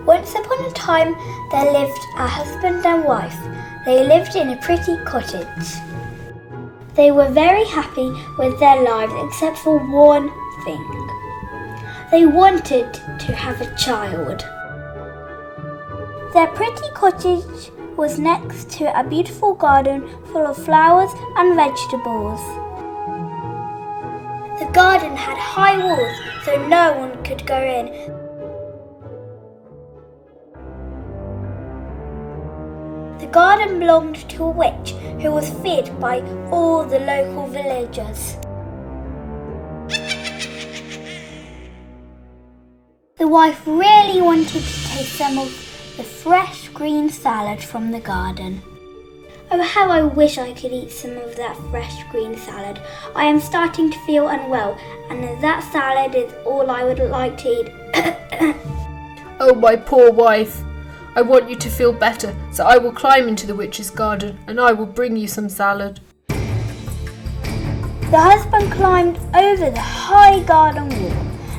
Once upon a time, there lived a husband and wife. They lived in a pretty cottage. They were very happy with their lives except for one thing. They wanted to have a child. Their pretty cottage was next to a beautiful garden full of flowers and vegetables. The garden had high walls so no one could go in. The garden belonged to a witch who was feared by all the local villagers. The wife really wanted to taste some of the fresh green salad from the garden. Oh, how I wish I could eat some of that fresh green salad. I am starting to feel unwell, and that salad is all I would like to eat. Oh, my poor wife. I want you to feel better, so I will climb into the witch's garden and I will bring you some salad. The husband climbed over the high garden wall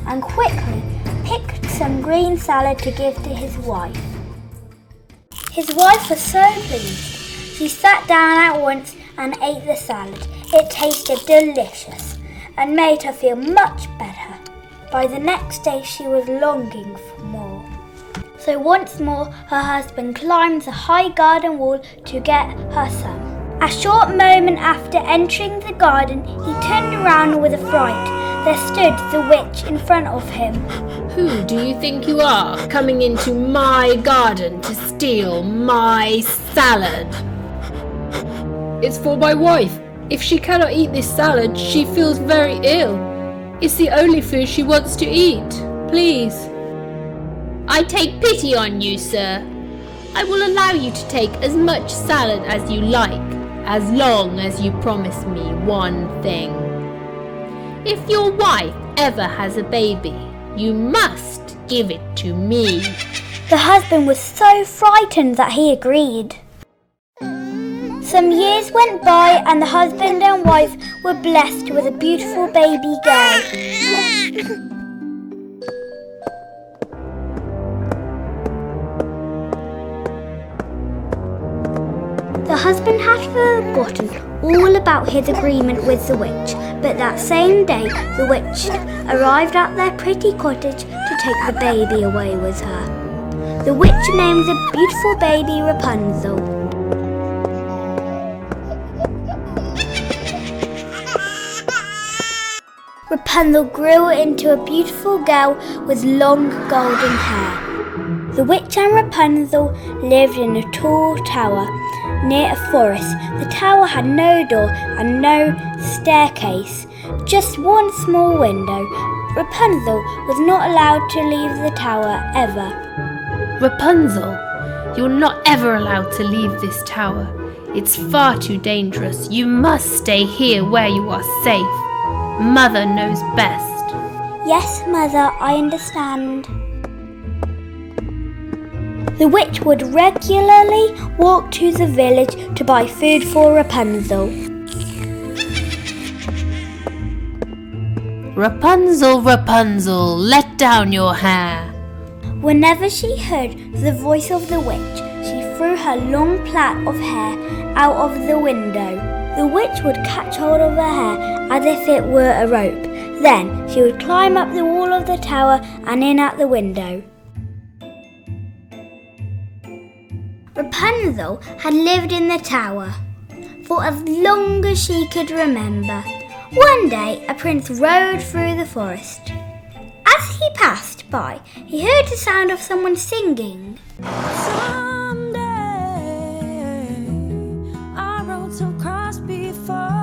and quickly picked some green salad to give to his wife. His wife was so pleased. She sat down at once and ate the salad. It tasted delicious and made her feel much better. By the next day she was longing for more. So once more her husband climbed the high garden wall to get her some. A short moment after entering the garden, he turned around with a fright. There stood the witch in front of him. Who do you think you are, coming into my garden to steal my salad? It's for my wife. If she cannot eat this salad, she feels very ill. It's the only food she wants to eat. Please. I take pity on you, sir. I will allow you to take as much salad as you like, as long as you promise me one thing. If your wife ever has a baby, you must give it to me. The husband was so frightened that he agreed. Some years went by and the husband and wife were blessed with a beautiful baby girl. The husband had forgotten all about his agreement with the witch, but that same day the witch arrived at their pretty cottage to take the baby away with her. The witch named the beautiful baby Rapunzel. Rapunzel grew into a beautiful girl with long golden hair. The witch and Rapunzel lived in a tall tower near a forest. The tower had no door and no staircase, just one small window. Rapunzel was not allowed to leave the tower ever. Rapunzel, you're not ever allowed to leave this tower. It's far too dangerous. You must stay here where you are safe. Mother knows best. Yes, Mother, I understand. The witch would regularly walk to the village to buy food for Rapunzel. Rapunzel, Rapunzel, let down your hair. Whenever she heard the voice of the witch, she threw her long plait of hair out of the window. The witch would catch hold of her hair as if it were a rope. Then she would climb up the wall of the tower and in at the window. Rapunzel had lived in the tower for as long as she could remember. One day a prince rode through the forest. As he passed by, he heard the sound of someone singing. Someday our roads will cross before.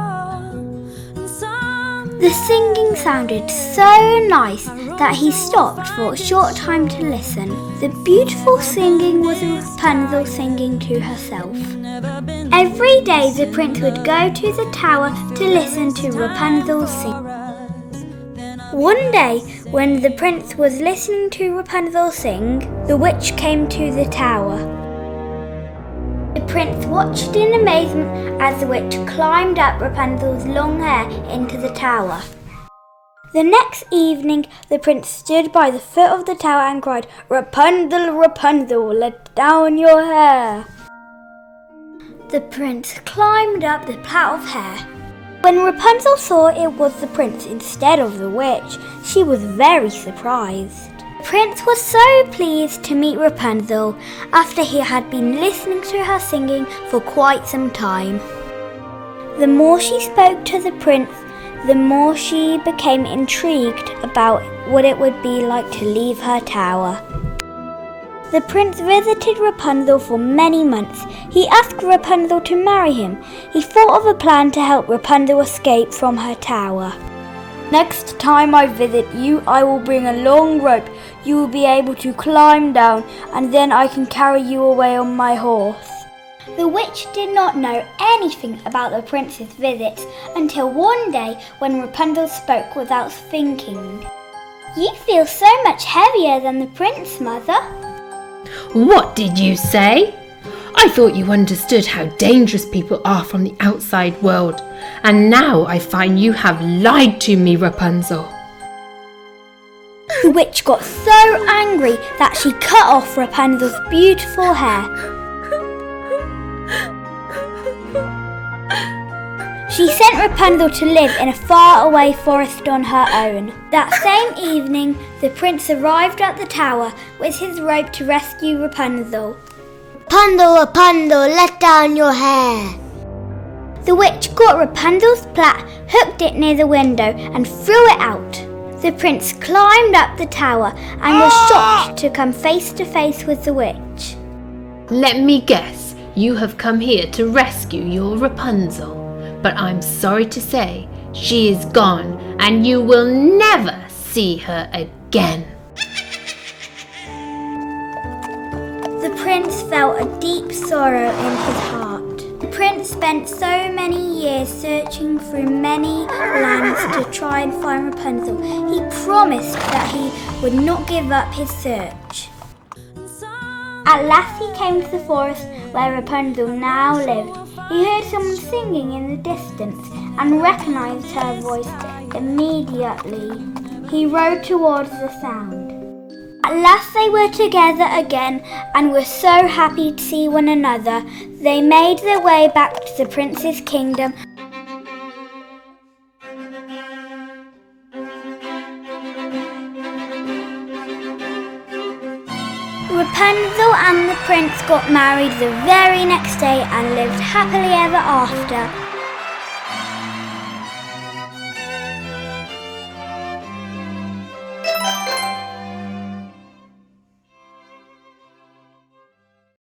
The singing sounded so nice that he stopped for a short time to listen. The beautiful singing was Rapunzel singing to herself. Every day the prince would go to the tower to listen to Rapunzel sing. One day, when the prince was listening to Rapunzel sing, the witch came to the tower. The prince watched in amazement as the witch climbed up Rapunzel's long hair into the tower. The next evening, the prince stood by the foot of the tower and cried, "Rapunzel, Rapunzel, let down your hair." The prince climbed up the plait of hair. When Rapunzel saw it was the prince instead of the witch, she was very surprised. The prince was so pleased to meet Rapunzel after he had been listening to her singing for quite some time. The more she spoke to the prince, the more she became intrigued about what it would be like to leave her tower. The prince visited Rapunzel for many months. He asked Rapunzel to marry him. He thought of a plan to help Rapunzel escape from her tower. "Next time I visit you, I will bring a long rope. You will be able to climb down, and then I can carry you away on my horse." The witch did not know anything about the prince's visits until one day when Rapunzel spoke without thinking. "You feel so much heavier than the prince, mother." What did you say? I thought you understood how dangerous people are from the outside world, and now I find you have lied to me, Rapunzel. The witch got so angry that she cut off Rapunzel's beautiful hair. She sent Rapunzel to live in a faraway forest on her own. That same evening, the prince arrived at the tower with his rope to rescue Rapunzel. "Rapunzel, Rapunzel, let down your hair." The witch got Rapunzel's plait, hooked it near the window, and threw it out. The prince climbed up the tower and was shocked to come face to face with the witch. Let me guess, you have come here to rescue your Rapunzel. But I'm sorry to say, she is gone and you will never see her again. The prince felt a deep sorrow in his heart. The prince spent so many years searching through many lands to try and find Rapunzel. He promised that he would not give up his search. At last he came to the forest where Rapunzel now lived. He heard someone singing in the distance and recognized her voice immediately. He rode towards the sound. At last they were together again and were so happy to see one another. They made their way back to the prince's kingdom. Rapunzel and the prince got married the very next day and lived happily ever after.